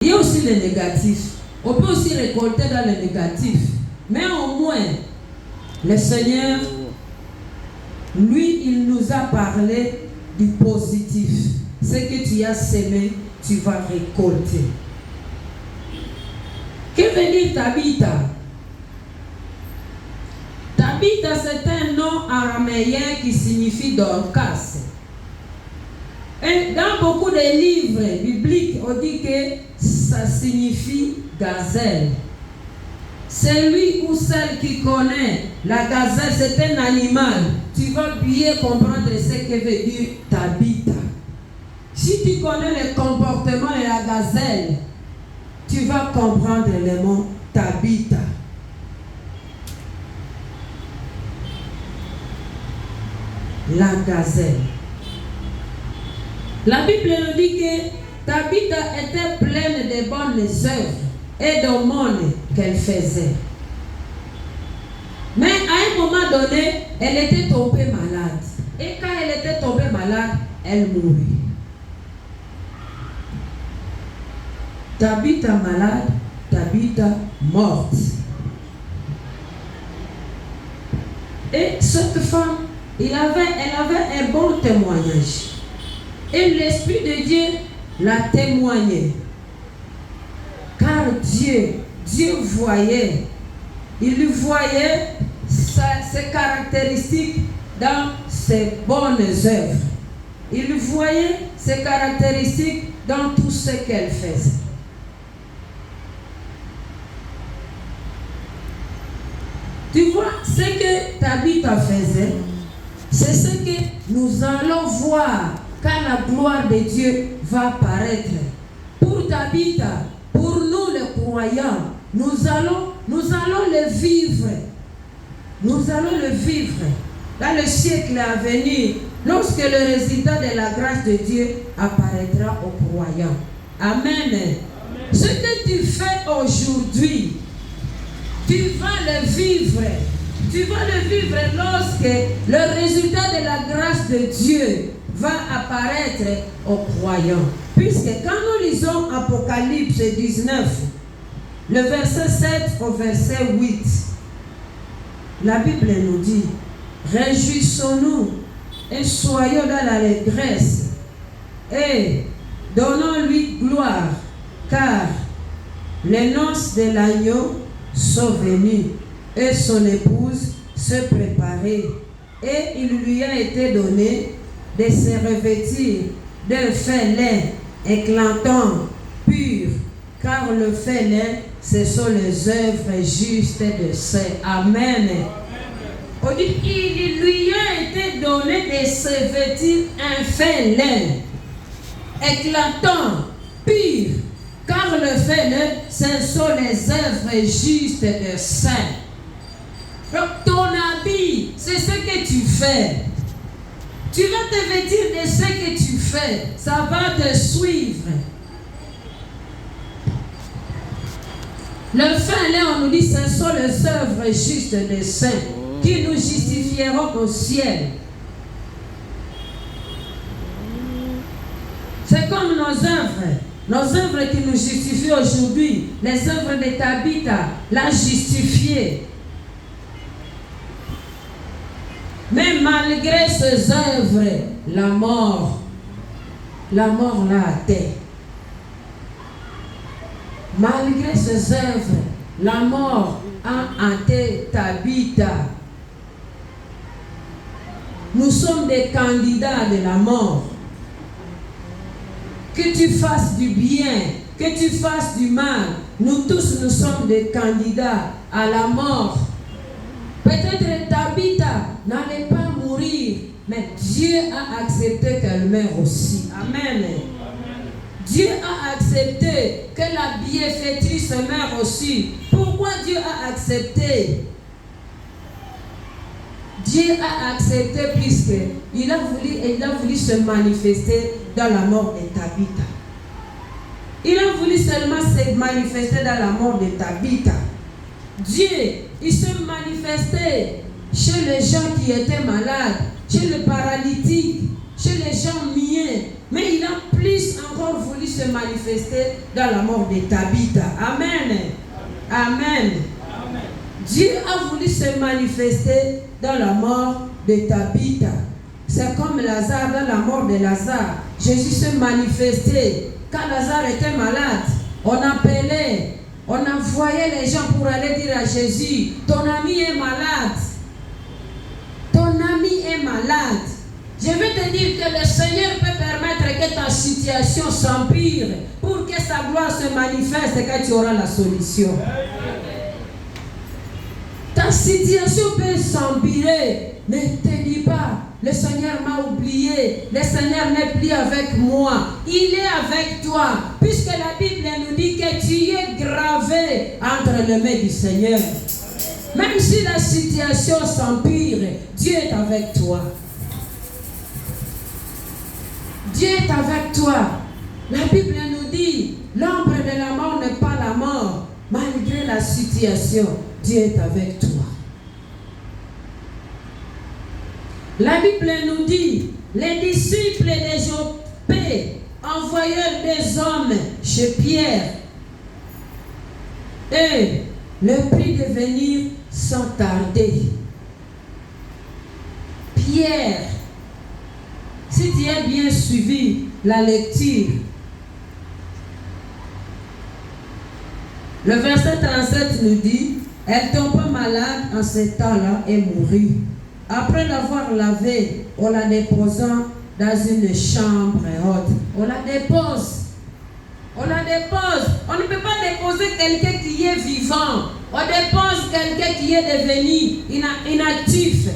Il y a aussi le négatif. On peut aussi récolter dans le négatif. Mais au moins, le Seigneur, lui, il nous a parlé du positif. Ce que tu as sémé, tu vas récolter. Que veut dire Tabitha? Tabitha, c'est un nom araméen qui signifie Dorcas. Et dans beaucoup de livres bibliques, on dit que ça signifie gazelle. Celui ou celle qui connaît la gazelle, c'est un animal. Tu vas bien comprendre ce que veut dire Tabitha. Si tu connais le comportement de la gazelle, tu vas comprendre le mot Tabitha. La gazelle. La Bible nous dit que Tabitha était pleine de bonnes œuvres et d'aumônes qu'elle faisait. Mais à un moment donné, elle était tombée malade. Et quand elle était tombée malade, elle mourut. Tabitha malade, Tabitha morte. Et cette femme, elle avait un bon témoignage. Et l'Esprit de Dieu l'a témoigné. Car Dieu voyait, il voyait ses caractéristiques dans ses bonnes œuvres. Il voyait ses caractéristiques dans tout ce qu'elle faisait. Tu vois, ce que Tabitha faisait, c'est ce que nous allons voir quand la gloire de Dieu va apparaître. Pour Tabitha, pour nous les croyants, nous allons le vivre. Nous allons le vivre dans le siècle à venir, lorsque le résultat de la grâce de Dieu apparaîtra aux croyants. Amen. Amen. Ce que tu fais aujourd'hui, tu vas le vivre. Tu vas le vivre lorsque le résultat de la grâce de Dieu va apparaître aux croyants. Puisque quand nous lisons Apocalypse 19, le verset 7 au verset 8, la Bible nous dit: réjouissons-nous et soyons dans l'allégresse et donnons-lui gloire, car les noces de l'agneau sont venues et son épouse se préparait, et il lui a été donné de se revêtir d'un fin lin éclatant, pur, car le fin lin, ce sont les œuvres justes de saints. Amen. On dit qu'il lui a été donné de se vêtir un fin lin éclatant, pur, car le fin lin, ce sont les œuvres justes de saints. Donc ton habit, c'est ce que tu fais. Tu vas te vêtir de ce que tu fais. Ça va te suivre. Le fin lin, on nous dit, ce sont les œuvres justes des saints qui nous justifieront au ciel. C'est comme nos œuvres qui nous justifient aujourd'hui. Les œuvres de Tabitha l'a justifié. Mais malgré ces œuvres, la mort l'a atteint. Malgré ces œuvres, la mort a atteint Tabitha. Nous sommes des candidats de la mort. Que tu fasses du bien, que tu fasses du mal, nous tous nous sommes des candidats à la mort. Peut-être Tabitha n'allait pas mourir, mais Dieu a accepté qu'elle meure aussi. Amen. Dieu a accepté que la bienfaitrice meure aussi. Pourquoi Dieu a accepté? Dieu a accepté puisqu'il a voulu se manifester dans la mort de Tabitha. Il a voulu seulement se manifester dans la mort de Tabitha. Dieu, il se manifestait chez les gens qui étaient malades, chez les paralytiques, chez les gens muets. Mais il a plus encore voulu se manifester dans la mort de Tabitha. Amen. Amen. Dieu a voulu se manifester dans la mort de Tabitha. C'est comme Lazare, dans la mort de Lazare. Jésus s'est manifesté. Quand Lazare était malade, on appelait, on envoyait les gens pour aller dire à Jésus, ton ami est malade. Ton ami est malade. Je vais te dire que le Seigneur peut permettre que ta situation s'empire pour que sa gloire se manifeste et que tu auras la solution. Ta situation peut s'empirer, mais ne te dis pas, le Seigneur m'a oublié, le Seigneur n'est plus avec moi, il est avec toi, puisque la Bible nous dit que tu es gravé entre les mains du Seigneur. Même si la situation s'empire, Dieu est avec toi. Dieu est avec toi. La Bible nous dit, l'ombre de la mort n'est pas la mort. Malgré la situation, Dieu est avec toi. La Bible nous dit, les disciples de Joppé envoyèrent des hommes chez Pierre et le prient de venir sans tarder. Pierre, si tu as bien suivi la lecture, le verset 37 nous dit, elle tomba malade en ce temps-là et mourut. Après l'avoir lavée, on la déposa dans une chambre haute. On la dépose. On la dépose. On ne peut pas déposer quelqu'un qui est vivant. On dépose quelqu'un qui est devenu inactif.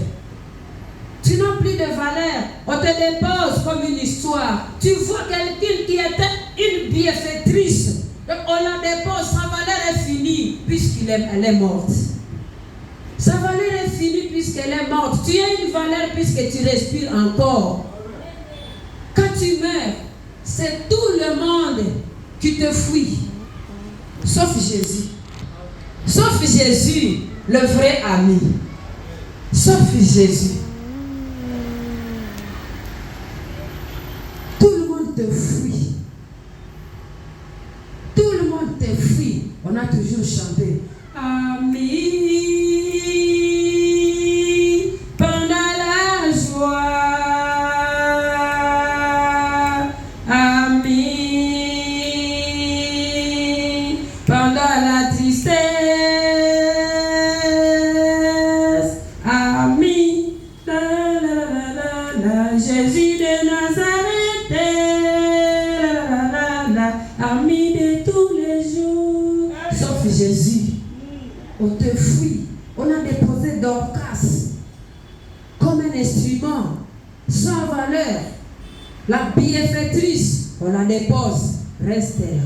Tu n'as plus de valeur. On te dépose comme une histoire. Tu vois quelqu'un qui était une bienfaitrice. Donc on la dépose, sa valeur est finie puisqu'elle est morte. Sa valeur est finie puisqu'elle est morte. Tu as une valeur puisque tu respires encore. Quand tu meurs, c'est tout le monde qui te fuit. Sauf Jésus. Sauf Jésus, le vrai ami. Sauf Jésus. Tout le monde te fuit. Tout le monde te fuit. On a toujours chanté. Ami. Jésus, on te fuit. On a déposé Dorcas comme un instrument sans valeur. La bienfaitrice, on la dépose. Reste là.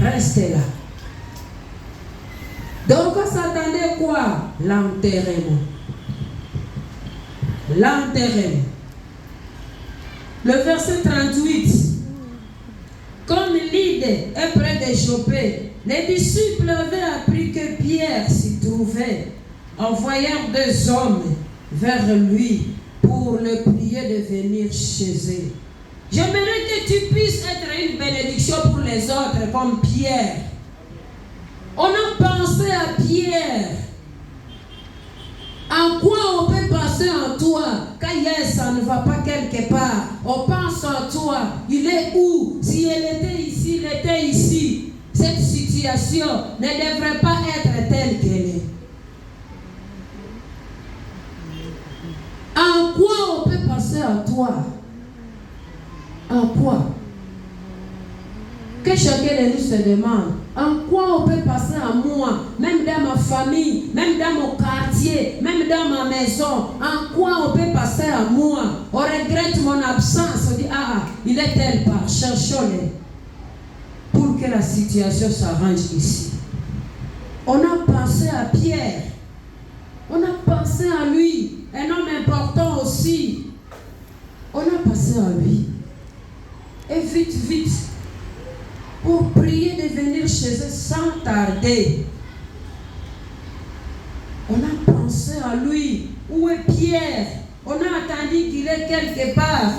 Reste là. Dorcas s'attendait quoi? L'enterrement. L'enterrement. Le verset 38. Comme Lyde est près de Joppé, les disciples avaient appris que Pierre s'y trouvait. Envoyèrent 2 hommes vers lui pour le prier de venir chez eux. J'aimerais que tu puisses être une bénédiction pour les autres comme Pierre. On a pensé à Pierre. En quoi on peut penser en toi? Quand ça ne va pas quelque part, on pense en toi. Il est où? Si elle était ici, il était ici. Cette situation ne devrait pas être telle qu'elle est. En quoi on peut penser en toi? En quoi? Que chacun de nous se demande, en quoi on peut passer à moi, même dans ma famille, même dans mon quartier, même dans ma maison, en quoi on peut passer à moi? On regrette mon absence, on dit, il est tel part, cherchons-le, pour que la situation s'arrange ici. On a pensé à Pierre, on a pensé à lui, un homme important aussi, on a pensé à lui, et vite, vite, pour prier de venir chez eux sans tarder. On a pensé à lui. Où est Pierre? On a attendu qu'il est quelque part.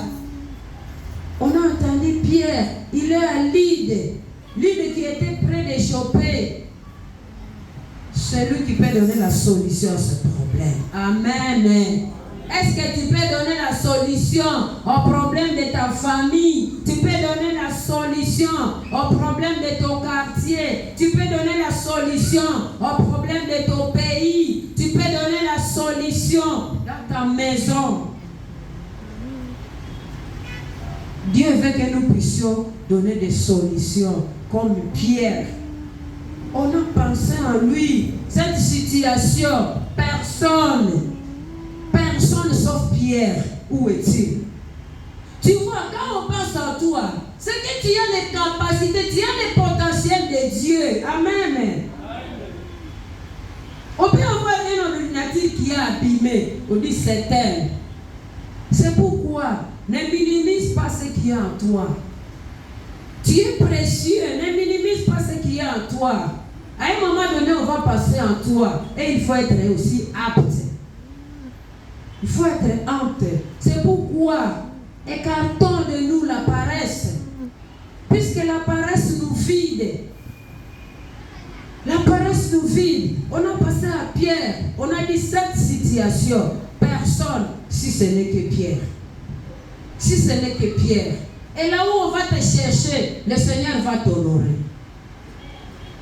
On a entendu Pierre, il est à Lydde. Lydde qui était près de Joppé. C'est lui qui peut donner la solution à ce problème. Amen. Est-ce que tu peux donner la solution au problème de ta famille? Tu peux donner la solution au problème de ton quartier. Tu peux donner la solution au problème de ton pays. Tu peux donner la solution dans ta maison. Dieu veut que nous puissions donner des solutions comme Pierre. On a pensé en lui. Cette situation, personne sauf Pierre. Où est-il? Tu vois, quand on pense à toi, c'est que tu as les capacités, tu as les potentiels de Dieu. Amen. On peut avoir un ordinateur qui est abîmé. On dit c'est elle. C'est pourquoi ne minimise pas ce qui est en toi. Tu es précieux. Ne minimise pas ce qui est en toi. À un moment donné, on va passer en toi. Et il faut être aussi apte. Il faut être apte. C'est pourquoi écartons de nous la paresse. Puisque la paresse nous vide. La paresse nous vide. On a passé à Pierre. On a dit cette situation. Personne, si ce n'est que Pierre. Si ce n'est que Pierre. Et là où on va te chercher, le Seigneur va t'honorer.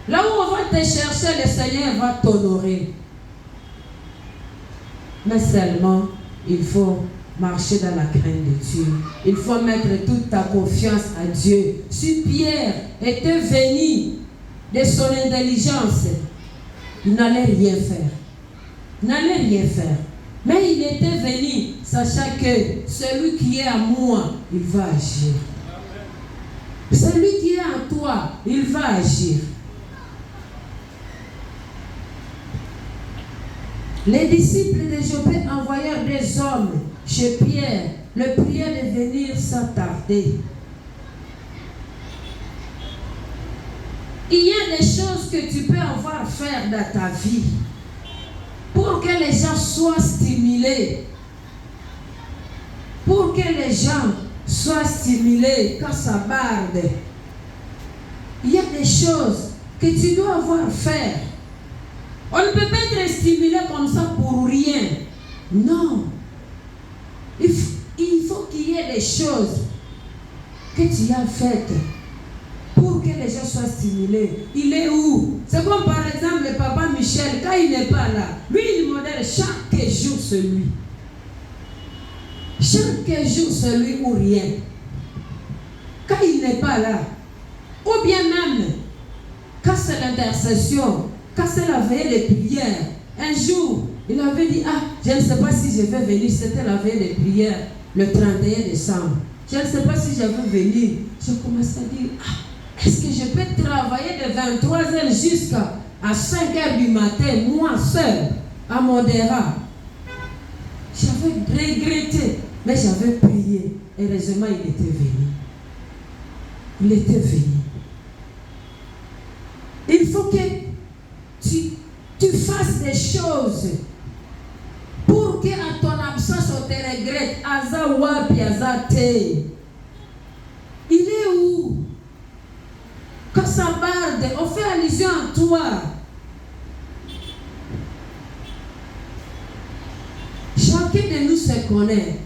Là où on va te chercher, le Seigneur va t'honorer. Mais seulement, il faut marcher dans la crainte de Dieu. Il faut mettre toute ta confiance à Dieu. Si Pierre était venu de son intelligence, il n'allait rien faire. Il n'allait rien faire. Mais il était venu, sachant que celui qui est à moi, il va agir. Celui qui est en toi, il va agir. Les disciples de Joppé envoyèrent des hommes chez Pierre, le prièrent de venir sans tarder. Il y a des choses que tu peux avoir faire dans ta vie pour que les gens soient stimulés. Pour que les gens soient stimulés quand ça barde. Il y a des choses que tu dois avoir faire. On ne peut pas être stimulé comme ça pour rien. Non. Il faut qu'il y ait des choses que tu as faites pour que les gens soient stimulés. Il est où? C'est comme par exemple le papa Michel, quand il n'est pas là, lui il modèle chaque jour celui. Chaque jour celui ou rien. Quand il n'est pas là, ou bien même quand c'est l'intercession, quand c'est la veille de prière, un jour, il avait dit, je ne sais pas si je vais venir, c'était la veille de prière, le 31 décembre. Je ne sais pas si je vais venir. Je commençais à dire, est-ce que je peux travailler de 23h jusqu'à 5h du matin, moi seul, à Modéra? J'avais regretté, mais j'avais prié. Heureusement, il était venu. Il était venu. Il faut que tu fasses des choses pour que à ton absence on te regrette. Aza wapi aza te. Il est où? Quand ça barde, on fait allusion à toi. Chacun de nous se connaît.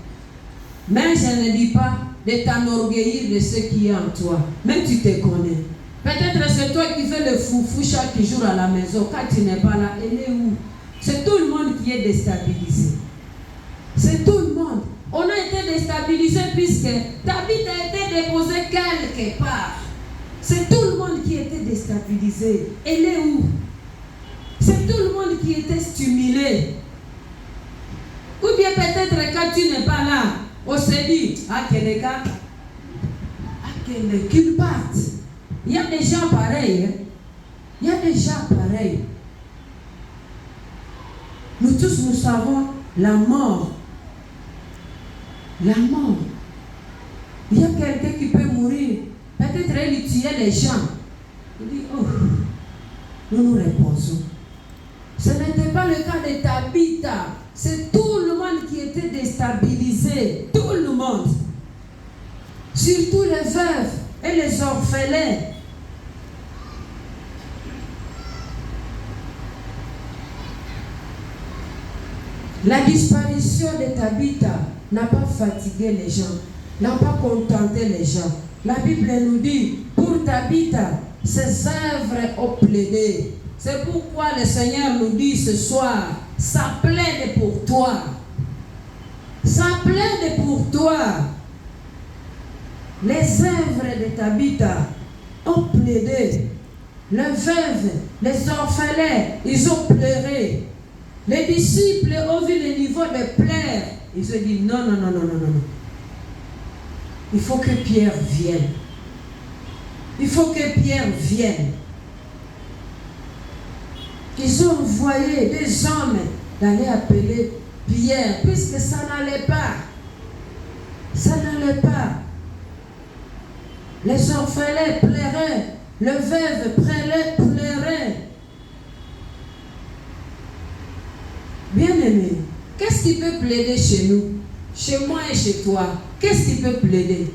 Mais je ne dis pas de t'enorgueillir de ce qui est en toi. Mais tu te connais. Peut-être c'est toi qui fais le foufou chaque jour à la maison. Quand tu n'es pas là, elle est où? C'est tout le monde qui est déstabilisé. C'est tout le monde. On a été déstabilisé puisque ta vie a été déposée quelque part. C'est tout le monde qui était déstabilisé. Elle est où? C'est tout le monde qui était stimulé. Ou bien peut-être quand tu n'es pas là, on se dit, qu'il parte. Il y a des gens pareils. Hein? Il y a des gens pareils. Nous tous, nous savons la mort. La mort. Il y a quelqu'un qui peut mourir. Peut-être il tuait les gens. Il dit, nous nous reposons. Ce n'était pas le cas de Tabitha. C'est tout le monde qui était déstabilisé. Tout le monde. surtout les veuves et les orphelins. La disparition de Tabitha n'a pas fatigué les gens, n'a pas contenté les gens. La Bible nous dit, pour Tabitha, ses œuvres ont plaidé. C'est pourquoi le Seigneur nous dit ce soir, ça plaide pour toi. Ça plaide pour toi. Les œuvres de Tabitha ont plaidé. Les veuves, les orphelins, ils ont pleuré. Les disciples ont vu le niveau de pleurs. Ils se disent non. Il faut que Pierre vienne. Il faut que Pierre vienne. Ils ont envoyé des hommes d'aller appeler Pierre, puisque ça n'allait pas. Ça n'allait pas. Les orphelins pleuraient, les veuves pleuraient. Bien-aimé, qu'est-ce qui peut plaider chez nous, chez moi et chez toi? Qu'est-ce qui peut plaider?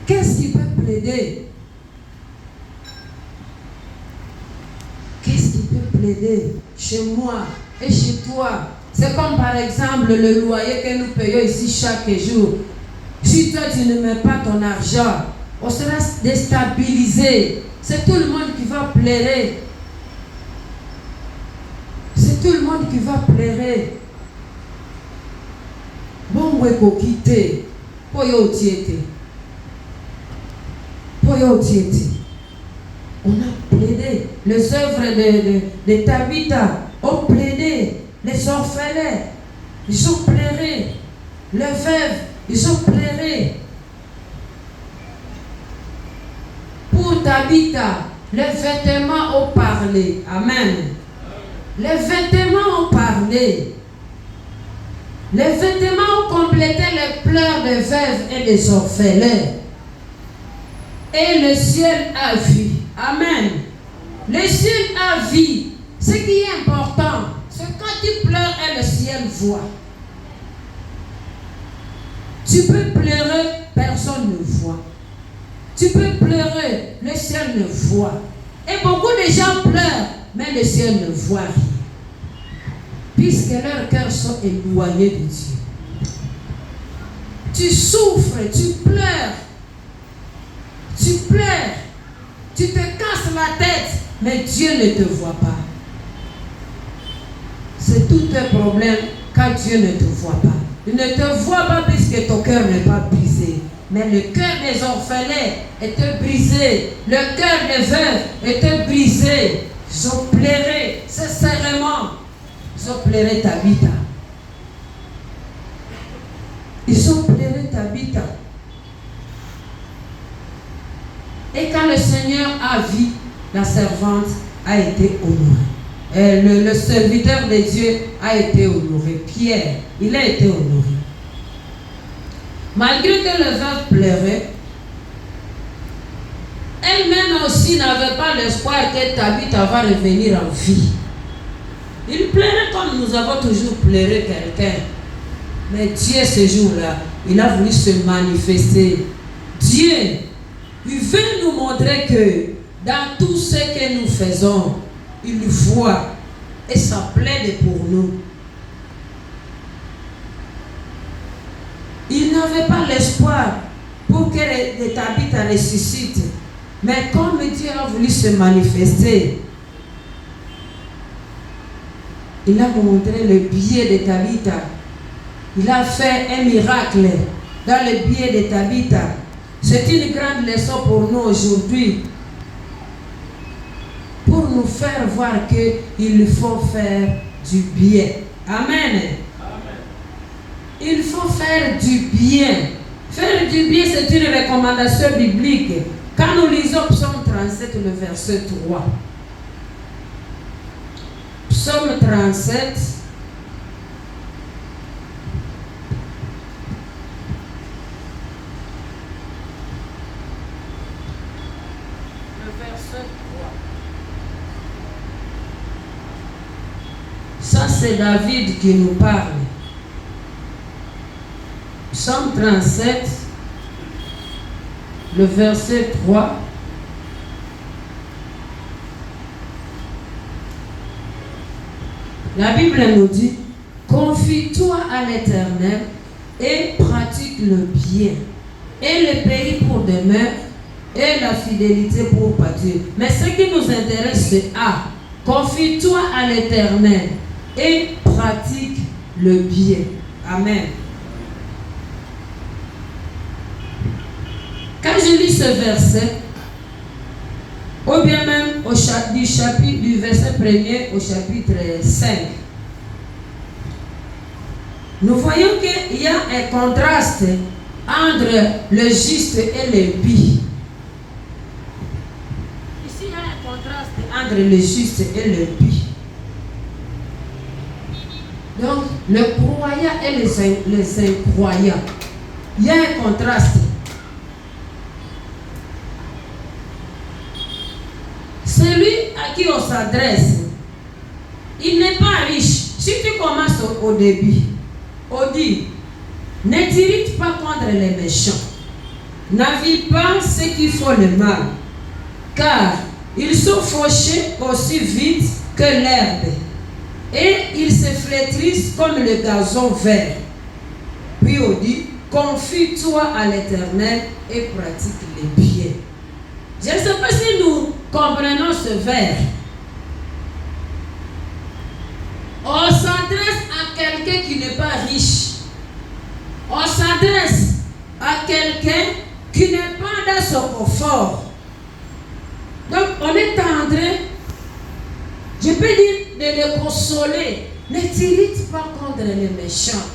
Qu'est-ce qui peut plaider? Qu'est-ce qui peut plaider chez moi et chez toi? C'est comme par exemple le loyer que nous payons ici chaque jour. Si toi tu ne mets pas ton argent, on sera déstabilisé. C'est tout le monde qui va pleurer. C'est tout le monde qui va pleurer. Bon, ouais, quitter. Poyo tiete. On a plaidé. Les œuvres de Tabitha ont plaidé. Les orphelins, ils ont pleuré. Les veuves, ils ont pleuré. Pour Tabitha, les vêtements ont parlé. Amen. Les vêtements ont parlé. Les vêtements ont complété les pleurs des veuves et des orphelins. Et le ciel a vu. Amen. Le ciel a vu. Ce qui est important, c'est quand tu pleures et le ciel voit. Tu peux pleurer, personne ne voit. Tu peux pleurer, le ciel ne voit. Et beaucoup de gens pleurent, mais le ciel ne voit rien. Puisque leurs cœurs sont éloignés de Dieu. Tu souffres, tu pleures. Tu te casses la tête, mais Dieu ne te voit pas. C'est tout un problème quand Dieu ne te voit pas. Il ne te voit pas puisque ton cœur n'est pas brisé. Mais le cœur des orphelins était brisé. Le cœur des veuves était brisé. Ils ont pleuré sincèrement. Ils ont pleuré Tabitha. Ils ont pleuré Tabitha. Et quand le Seigneur a vu, la servante a été honorée. Le serviteur de Dieu a été honoré. Pierre, il a été honoré. Malgré que le veuve pleurait, elle-même aussi n'avait pas l'espoir que Tabitha va revenir en vie. Il pleurait comme nous avons toujours pleuré quelqu'un. Mais Dieu, ce jour-là, il a voulu se manifester. Dieu, il veut nous montrer que dans tout ce que nous faisons, il voit et ça plaide pour nous. Il n'avait pas l'espoir pour que les Tabitha ressuscitent. Mais comme Dieu a voulu se manifester, il a montré le biais de Tabitha. Il a fait un miracle dans le biais de Tabitha. C'est une grande leçon pour nous aujourd'hui. Pour nous faire voir qu'il faut faire du bien. Amen. Il faut faire du bien. Faire du bien, c'est une recommandation biblique. Quand nous lisons Psaume 37, le verset 3. Psaume 37. Le verset 3. Ça, c'est David qui nous parle. Psaume 37, le verset 3. La Bible nous dit, confie-toi à l'Éternel et pratique le bien, et le pays pour demeure, et la fidélité pour pâture. Mais ce qui nous intéresse, c'est A. Confie-toi à l'Éternel et pratique le bien. Amen. Quand je lis ce verset, ou bien même du verset 1er au chapitre 5, nous voyons qu'il y a un contraste entre le juste et le pie. Ici, il y a un contraste entre le juste et le pie. Donc, le croyant et les incroyants, il y a un contraste. Celui à qui on s'adresse, il n'est pas riche. Si tu commences au début, on dit, ne t'irrite pas contre les méchants, n'avis pas ceux qui font le mal, car ils sont fauchés aussi vite que l'herbe, et ils se flétrissent comme le gazon vert. Puis on dit, confie-toi à l'Éternel et pratique les biens. Je ne sais pas si nous comprenons ce vers. On s'adresse à quelqu'un qui n'est pas riche. On s'adresse à quelqu'un qui n'est pas dans son confort. Donc on est en train, je peux dire, de le consoler. Ne t'irrite pas contre les méchants.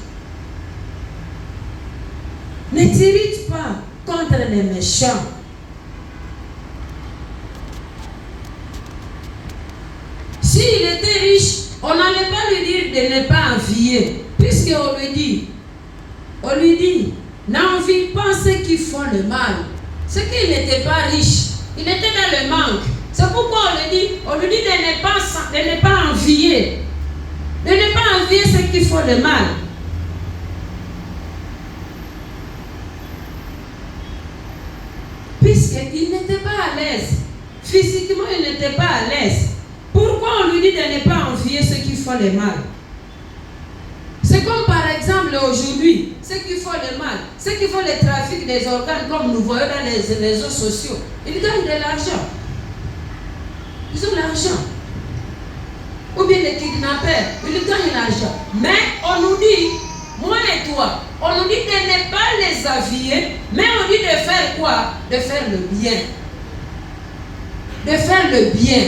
Ne t'irrite pas contre les méchants. S'il était riche, on n'allait pas lui dire de ne pas envier, puisqu'on lui dit, n'envie pas ceux qui font le mal. C'est qu'il n'était pas riche, il était dans le manque. C'est pourquoi on lui dit de ne pas envier, de ne pas envier ceux qui font le mal. Puisqu'il n'était pas à l'aise, physiquement il n'était pas à l'aise. Pourquoi on lui dit de ne pas envier ceux qui font le mal? C'est comme par exemple aujourd'hui, ceux qui font le mal, ceux qui font le trafic des organes, comme nous voyons dans les réseaux sociaux, ils gagnent de l'argent. Ils ont l'argent. Ou bien les kidnappeurs, ils gagnent l'argent. Mais on nous dit, moi et toi, on nous dit de ne pas les envier, mais on dit de faire quoi? De faire le bien. De faire le bien.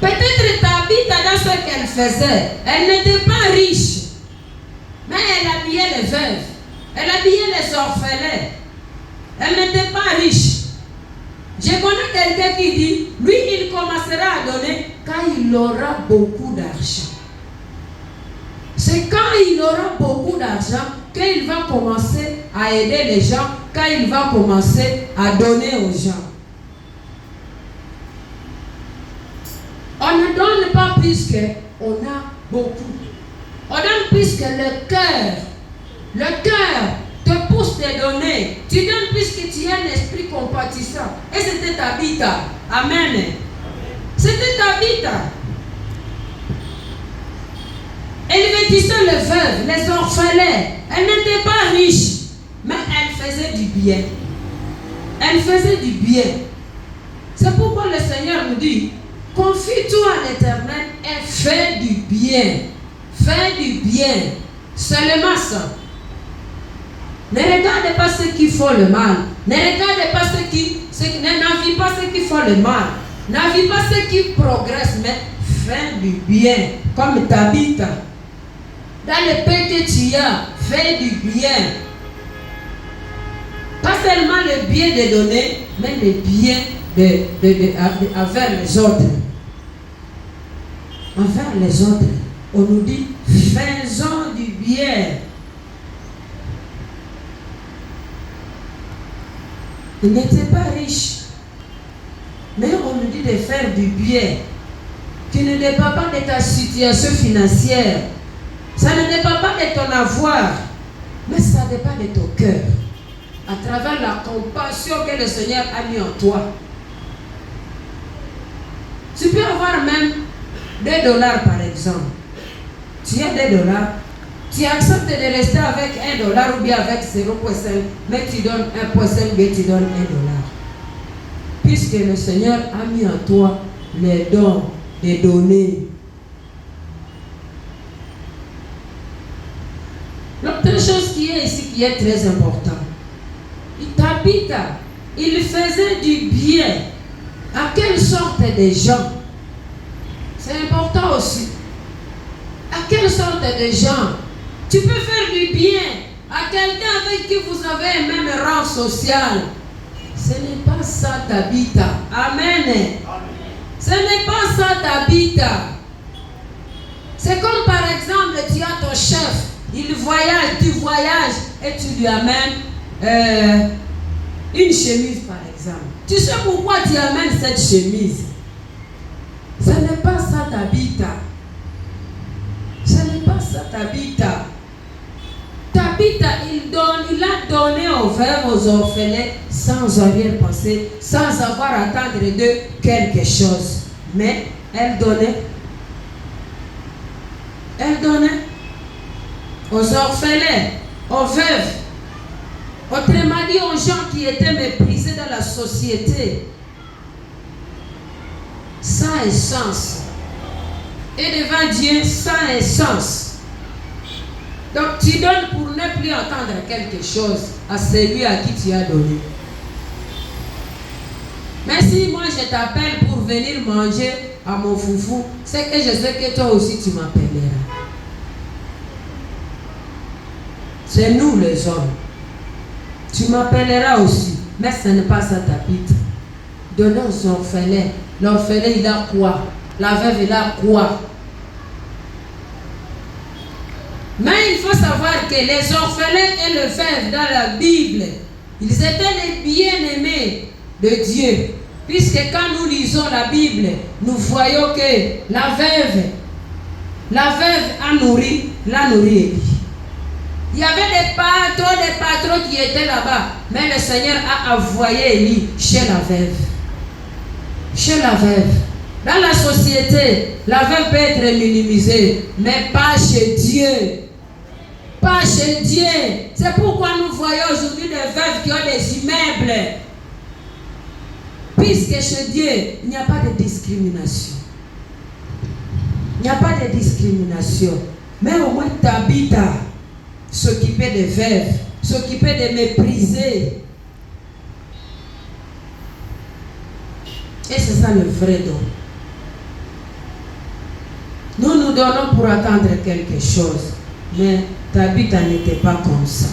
Peut-être Tabitha, dans ce qu'elle faisait, elle n'était pas riche, mais elle habillait les veuves, elle habillait les orphelins. Elle n'était pas riche. Je connais quelqu'un qui dit, lui, il commencera à donner quand il aura beaucoup d'argent. C'est quand il aura beaucoup d'argent qu'il va commencer à aider les gens, quand il va commencer à donner aux gens. On ne donne pas plus qu'on a beaucoup. On donne plus que le cœur te pousse à donner. Tu donnes plus que tu as un esprit compatissant. Et c'était Tabitha. Amen. C'était Tabitha. Elle vêtissait les veuves, les orphelins. Elle n'était pas riche, mais elle faisait du bien. Elle faisait du bien. C'est pourquoi le Seigneur nous dit, confie-toi à l'Éternel et fais du bien. Fais du bien. Seulement ça. Ne regardez pas ceux qui font le mal. Ne regardez pas n'envie pas ceux qui font le mal. N'envie pas ceux qui progressent, mais fais du bien. Comme Tabitha. Dans le pain que tu as, fais du bien. Pas seulement le bien de donner, mais le bien envers les autres. Envers les autres. On nous dit, faisons du bien. Il n'était pas riche. Mais on nous dit de faire du bien. Tu ne dépends pas de ta situation financière. Ça ne dépend pas de ton avoir. Mais ça dépend de ton cœur. À travers la compassion que le Seigneur a mis en toi. Tu peux avoir même $2 par exemple. Tu as $2. Tu acceptes de rester avec $1 ou bien avec 0,5, mais tu donnes 1,5, mais tu donnes $1. Puisque le Seigneur a mis en toi les dons de donner. L'autre chose qui est ici, qui est très importante, Tabitha, il faisait du bien à quelle sorte de gens? C'est important aussi. À quelle sorte de gens? Tu peux faire du bien à quelqu'un avec qui vous avez un même rang social. Ce n'est pas ça Tabitha. Amen. Ce n'est pas ça Tabitha. C'est comme par exemple, tu as ton chef, il voyage, tu voyages et tu lui amènes une chemise par exemple. Tu sais pourquoi tu amènes cette chemise? Ce n'est pas ça Tabitha. Ce n'est pas ça Tabitha. Tabitha, il a donné aux veuves, aux orphelins, sans arrière-pensée, sans avoir à attendre d'eux quelque chose. Mais elle donnait. Elle donnait aux orphelins, aux veuves. Autrement dit, aux gens qui étaient méprisés dans la société. Sans essence. Et devant Dieu, sans essence. Donc tu donnes pour ne plus entendre quelque chose à celui à qui tu as donné. Mais si moi je t'appelle pour venir manger à mon foufou, c'est que je sais que toi aussi tu m'appelleras. C'est nous les hommes. Tu m'appelleras aussi. Mais ce n'est pas ça ta pite. Donnez aux orphelins. L'orphelin il a quoi? La veuve il a quoi? Mais il faut savoir que les orphelins et les veuves dans la Bible, ils étaient les bien-aimés de Dieu. Puisque quand nous lisons la Bible, nous voyons que la veuve a nourri, l'a nourri Élie. Il y avait des patrons qui étaient là-bas. Mais le Seigneur a envoyé Élie chez la veuve. Chez la veuve. Dans la société, la veuve peut être minimisée, mais pas chez Dieu. Pas chez Dieu. C'est pourquoi nous voyons aujourd'hui des veuves qui ont des immeubles. Puisque chez Dieu, il n'y a pas de discrimination. Il n'y a pas de discrimination. Mais au moins Tabitha s'occuper des veuves, s'occuper des méprisés. Et c'est ça le vrai don. Nous donnons pour attendre quelque chose. Mais Tabitha n'était pas comme ça.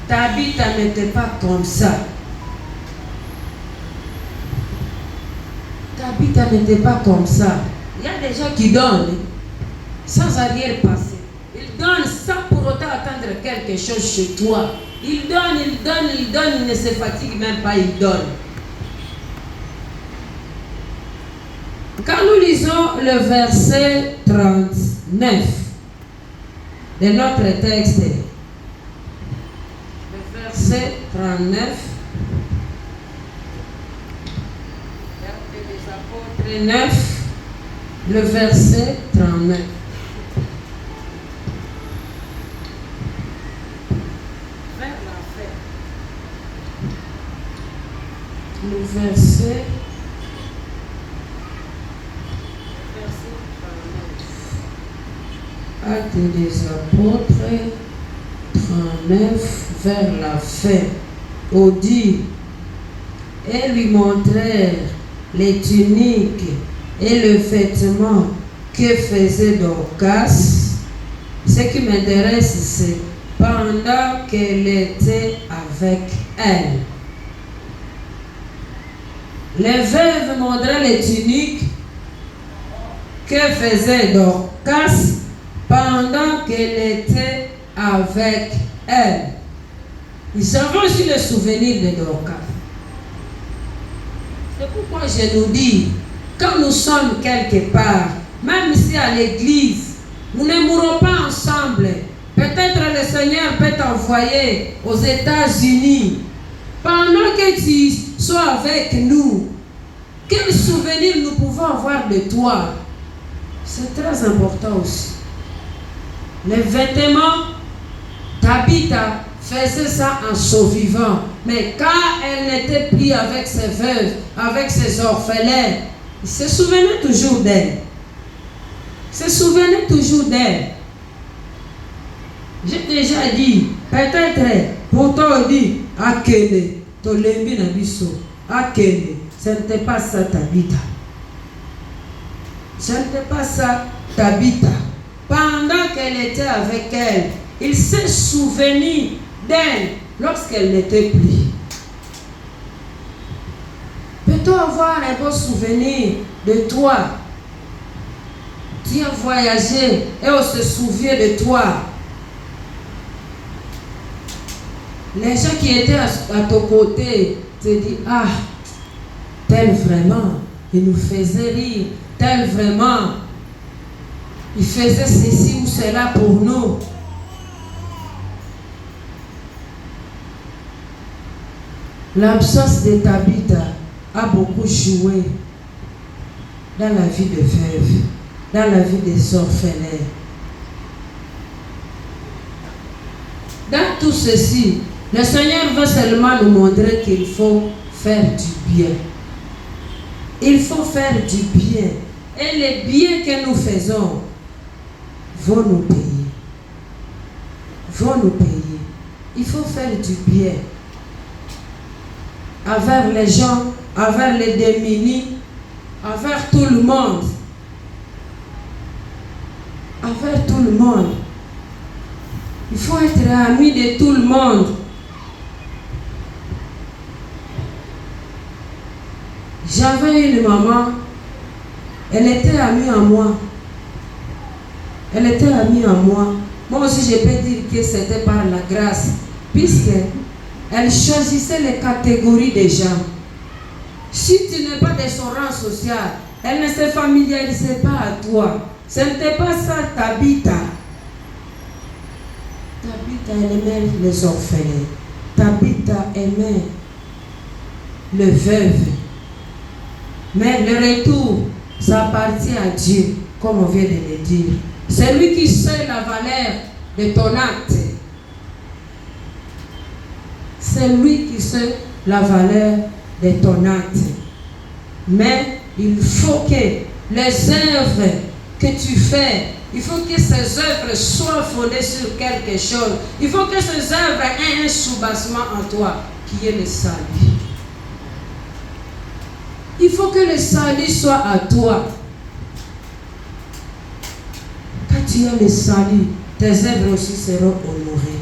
Tabitha n'était pas comme ça. Tabitha n'était pas comme ça. Il y a des gens qui donnent sans arrière-pensée. Ils donnent sans pour autant attendre quelque chose chez toi. Ils donnent, ils ne se fatiguent même pas, ils donnent. Quand nous lisons le verset 39 de notre texte, le verset 39, des apôtres 9, le verset 39. Le verset 39. Actes des apôtres 39 vers la fin. On dit, et lui montrèrent les tuniques et le vêtement que faisait Dorcas. Ce qui m'intéresse, c'est pendant qu'elle était avec elle. Les veuves montraient les tuniques que faisait Dorcas pendant qu'elle était avec elle. Ils avaient aussi le souvenir de Dorcas. C'est pourquoi je nous dis, quand nous sommes quelque part, même si à l'église, nous ne mourrons pas ensemble. Peut-être le Seigneur peut t'envoyer aux États-Unis. Pendant que tu sois avec nous, quel souvenir nous pouvons avoir de toi? C'est très important aussi. Les vêtements, Tabitha faisait ça en survivant. Mais quand elle n'était plus avec ses veuves, avec ses orphelins, il se souvenait toujours d'elle. Se souvenait toujours d'elle. J'ai déjà dit, peut-être, pourtant on dit, Akele, Tolembi Nabiso, Akele, ce n'était pas ça Tabitha. Ce n'était pas ça Tabitha. Pendant qu'elle était avec elle, il s'est souvenu d'elle lorsqu'elle n'était plus. Peut-on avoir un beau souvenir de toi? Tu as voyagé et on se souvient de toi. Les gens qui étaient à ton côté te disent, ah, tel vraiment, il nous faisait rire, tel vraiment, il faisait ceci ou cela pour nous. L'absence de Tabitha a beaucoup joué dans la vie de veuve, dans la vie des orphelins. Dans tout ceci, le Seigneur veut seulement nous montrer qu'il faut faire du bien. Il faut faire du bien. Et les biens que nous faisons vont nous payer. Vont nous payer. Il faut faire du bien. Envers les gens, envers les démunis, envers tout le monde. Envers tout le monde. Il faut être ami de tout le monde. J'avais une maman, elle était amie à moi. Elle était amie à moi. Moi aussi, je peux dire que c'était par la grâce, puisque elle choisissait les catégories des gens. Si tu n'es pas de son rang social, elle ne se familiarisait pas à toi. Ce n'était pas ça Tabitha. Tabitha aimait les orphelins. Tabitha aimait le veuve. Mais le retour, ça appartient à Dieu, comme on vient de le dire. C'est lui qui sait la valeur de ton acte. C'est lui qui sait la valeur de ton acte. Mais il faut que les œuvres que tu fais, il faut que ces œuvres soient fondées sur quelque chose. Il faut que ces œuvres aient un soubassement en toi, qui est le salut. Il faut que le salut soit à toi. Quand tu as le salut, tes œuvres aussi seront honorées.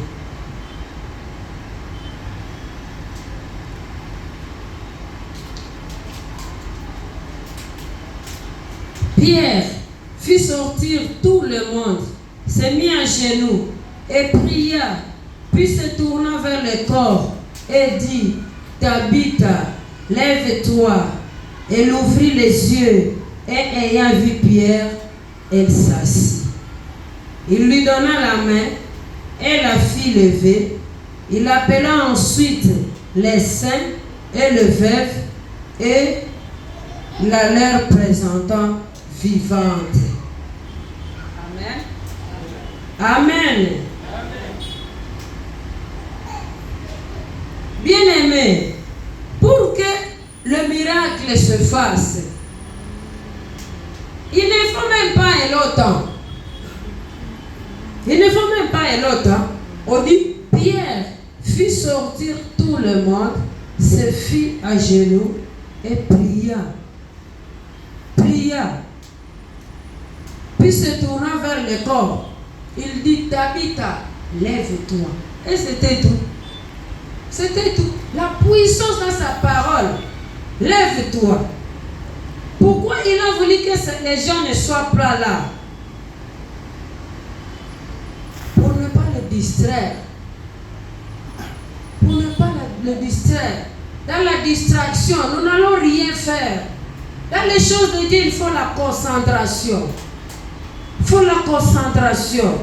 Pierre fit sortir tout le monde, se mit à genoux et pria, puis se tourna vers le corps et dit, Tabitha, lève-toi. Elle ouvrit les yeux et ayant vu Pierre, elle s'assit. Il lui donna la main et la fit lever. Il appela ensuite les saints et le veuve et la leur présentant vivante. Amen. Amen. Bien-aimés, pour que le miracle se fasse, il ne faut même pas un autre temps. Il ne faut même pas un autre temps. On dit, Pierre fit sortir tout le monde, se fit à genoux et pria. Pria. Puis se tournant vers le corps, il dit, Tabitha, lève-toi. Et c'était tout. C'était tout. La puissance dans sa parole. Lève-toi. Pourquoi il a voulu que les gens ne soient pas là? Pour ne pas le distraire. Pour ne pas le distraire. Dans la distraction, nous n'allons rien faire. Dans les choses de Dieu, il faut la concentration. Il faut la concentration.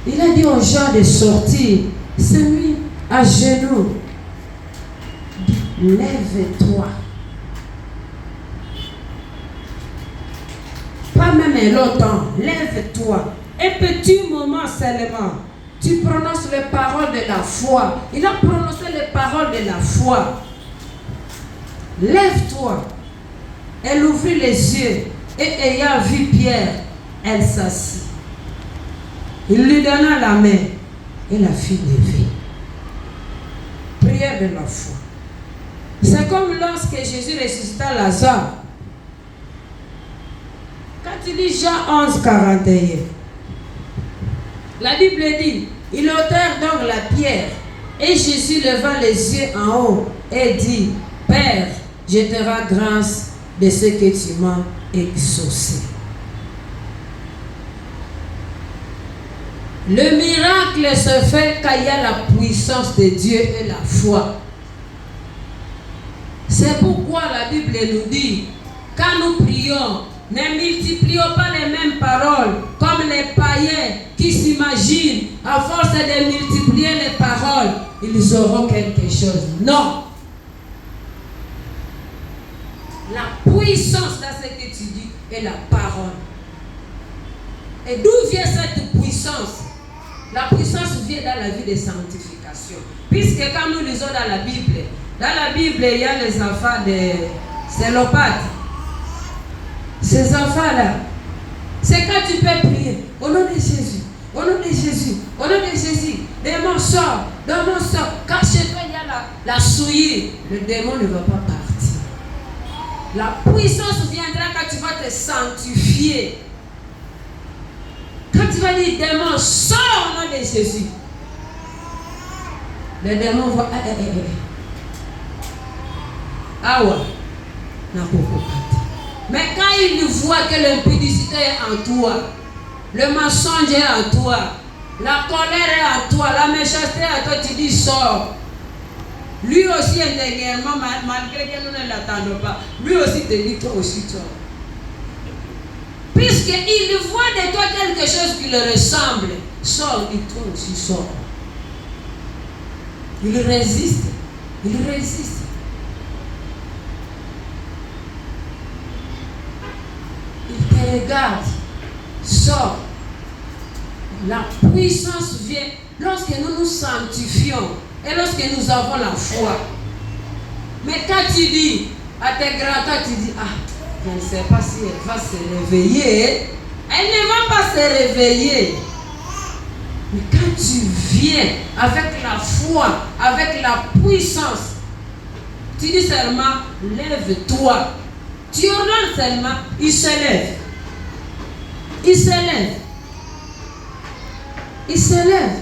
Il a dit aux gens de sortir. Il s'est mis à genoux. Lève-toi. Pas même longtemps. Lève-toi. Un petit moment seulement. Tu prononces les paroles de la foi. Il a prononcé les paroles de la foi. Lève-toi. Elle ouvrit les yeux et ayant vu Pierre, elle s'assit. Il lui donna la main et la fit lever. Prière de la foi. C'est comme lorsque Jésus ressuscita Lazare. Quand il lit Jean 11, 41, la Bible dit, ils ôtèrent donc la pierre et Jésus leva les yeux en haut et dit, Père, je te rends grâce de ce que tu m'as exaucé. Le miracle se fait quand il y a la puissance de Dieu et la foi. C'est pourquoi la Bible nous dit, quand nous prions, ne multiplions pas les mêmes paroles comme les païens qui s'imaginent à force de multiplier les paroles, ils auront quelque chose. Non. La puissance dans ce que tu dis est la parole. Et d'où vient cette puissance? La puissance vient dans la vie de sanctification. Puisque quand nous lisons dans la Bible, il y a les enfants de Célopâtre. Ces enfants-là, c'est quand tu peux prier au nom de Jésus, au nom de Jésus, au nom de Jésus, démon sort, démon sort. Quand chez toi il y a la souillure, le démon ne va pas partir. La puissance viendra quand tu vas te sanctifier. Quand tu vas dire démon sort au nom de Jésus, le démon va ah ouais, n'a pas partir. Mais quand il voit que l'impudicité est en toi, le mensonge est en toi, la colère est en toi, la méchanceté est en toi, tu dis sors. Lui aussi intérieurement, malgré que nous ne l'attendons pas, lui aussi te dit toi aussi sors. Puisqu'il voit de toi quelque chose qui le ressemble, sors et toi aussi sors. Il résiste, il résiste. Regarde, sors. La puissance vient lorsque nous nous sanctifions et lorsque nous avons la foi. Mais quand tu dis à tes grands-parents, tu dis, ah, je ne sais pas si elle va se réveiller. Elle ne va pas se réveiller. Mais quand tu viens avec la foi, avec la puissance, tu dis seulement, lève-toi. Tu ordonnes seulement, il se lève. Il se lève. Il se lève.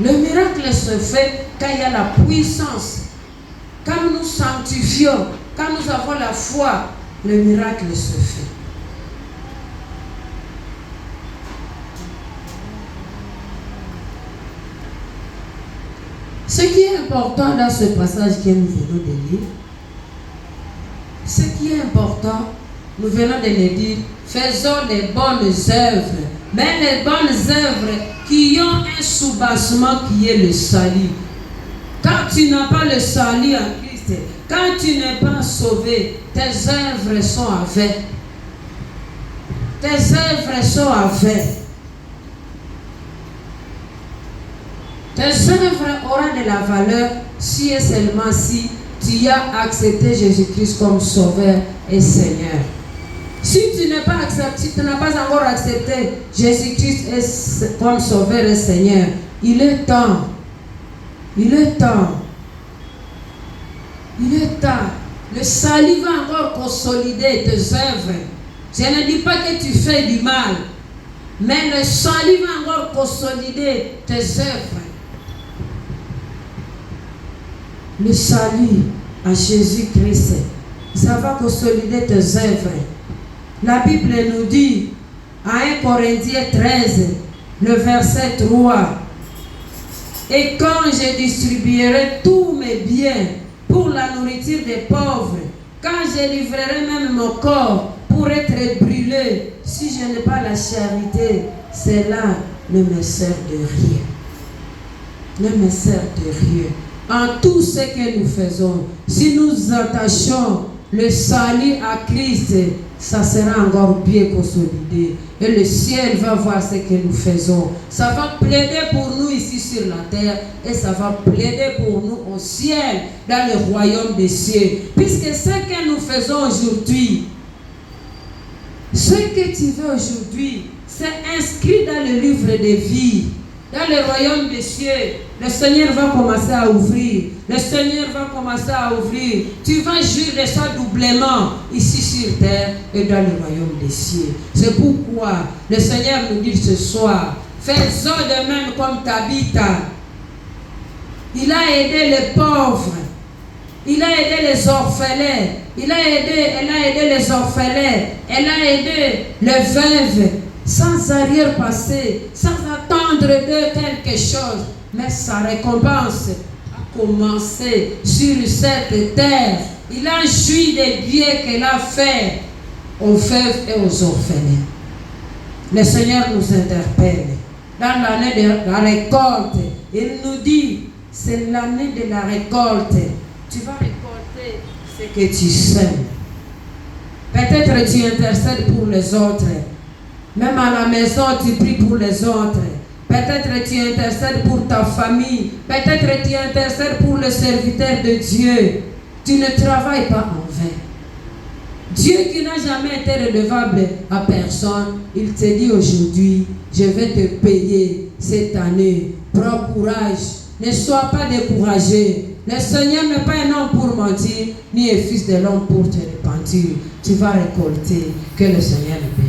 Le miracle se fait quand il y a la puissance. Quand nous nous sanctifions, quand nous avons la foi, le miracle se fait. Ce qui est important dans ce passage que nous venons de lire, ce qui est important, nous venons de le dire, faisons les bonnes œuvres, mais les bonnes œuvres qui ont un soubassement qui est le salut. Quand tu n'as pas le salut en Christ, quand tu n'es pas sauvé, tes œuvres sont à vain. Tes œuvres sont à vain. Tes œuvres auront de la valeur si et seulement si tu as accepté Jésus-Christ comme Sauveur et Seigneur. Si tu n'es pas accepté, si tu n'as pas encore accepté Jésus-Christ comme Sauveur et Seigneur, il est temps. Il est temps. Il est temps. Le salut va encore consolider tes œuvres. Je ne dis pas que tu fais du mal, mais le salut va encore consolider tes œuvres. Le salut à Jésus-Christ, ça va consolider tes œuvres. La Bible nous dit, à 1 Corinthiens 13, le verset 3, « Et quand je distribuerai tous mes biens pour la nourriture des pauvres, quand je livrerai même mon corps pour être brûlé. Si je n'ai pas la charité, cela ne me sert de rien. Ne me sert de rien. En tout ce que nous faisons, si nous attachons le salut à Christ, ça sera encore bien consolidé. Et le ciel va voir ce que nous faisons. Ça va plaider pour nous ici sur la terre. Et ça va plaider pour nous au ciel, dans le royaume des cieux. Puisque ce que nous faisons aujourd'hui, ce que tu veux aujourd'hui, c'est inscrit dans le livre de vie. Dans le royaume des cieux, le Seigneur va commencer à ouvrir. Le Seigneur va commencer à ouvrir. Tu vas jouir de ça doublement ici sur terre et dans le royaume des cieux. C'est pourquoi le Seigneur nous dit ce soir, faisons de même comme Tabitha. Il a aidé les pauvres. Il a aidé les orphelins. Elle a aidé les orphelins. Elle a aidé les veuves. Sans arrière-passé, sans attendre de quelque chose. Mais sa récompense a commencé sur cette terre. Il a joui des biens qu'elle a fait aux veuves et aux orphelins. Le Seigneur nous interpelle. Dans l'année de la récolte, il nous dit, c'est l'année de la récolte. Tu vas récolter ce que tu sèmes. Peut-être tu intercèdes pour les autres. Même à la maison, tu pries pour les autres. Peut-être tu intercèdes pour ta famille. Peut-être tu intercèdes pour le serviteur de Dieu. Tu ne travailles pas en vain. Dieu qui n'a jamais été redevable à personne, il te dit aujourd'hui, je vais te payer cette année. Prends courage. Ne sois pas découragé. Le Seigneur n'est pas un homme pour mentir, ni un fils de l'homme pour te repentir. Tu vas récolter. Que le Seigneur te bénisse.